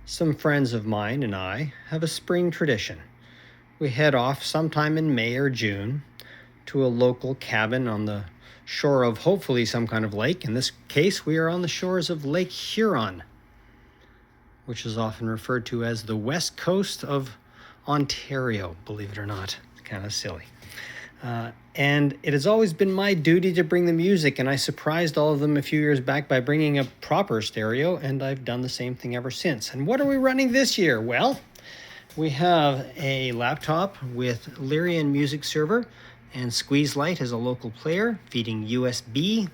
Some friends of mine and I have a spring tradition. We head off sometime in May or June to a local cabin on the shore of hopefully some kind of lake. In this case, we are on the shores of Lake Huron, which is often referred to as the west coast of Ontario, believe it or not. It's kind of silly. And it has always been my duty to bring the music, and I surprised all of them a few years back by bringing a proper stereo, and I've done the same thing ever since. And what are we running this year? Well, we have a laptop with Lyrian music server and Squeeze Lite as a local player, feeding USB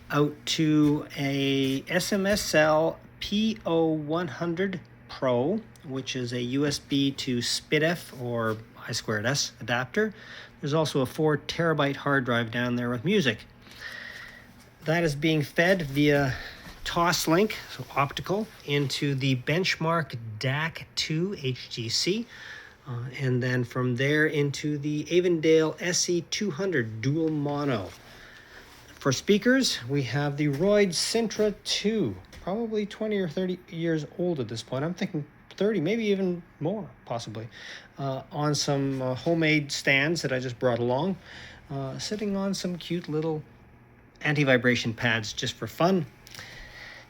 out to a SMSL PO100 Pro, which is a USB to SPDIF or I2S adapter. There's also a 4 terabyte hard drive down there with music. That is being fed via Toslink, so optical, into the Benchmark DAC2 HGC, and then from there into the Avondale SE200 dual mono. For speakers, we have the Royd Sintra 2, probably 20 or 30 years old at this point. I'm thinking 30, maybe even more, possibly, on some homemade stands that I just brought along, sitting on some cute little anti-vibration pads just for fun.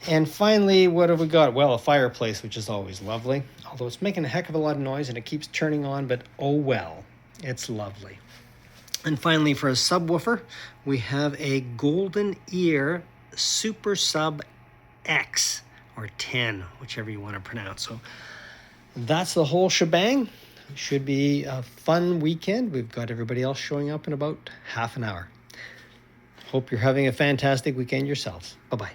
And finally, what have we got? Well, a fireplace, which is always lovely, although it's making a heck of a lot of noise and it keeps turning on, but oh well, it's lovely. And finally, for a subwoofer, we have a Golden Ear Super Sub X, or 10, whichever you want to pronounce. So that's the whole shebang. It should be a fun weekend. We've got everybody else showing up in about half an hour. Hope you're having a fantastic weekend yourselves. Bye-bye.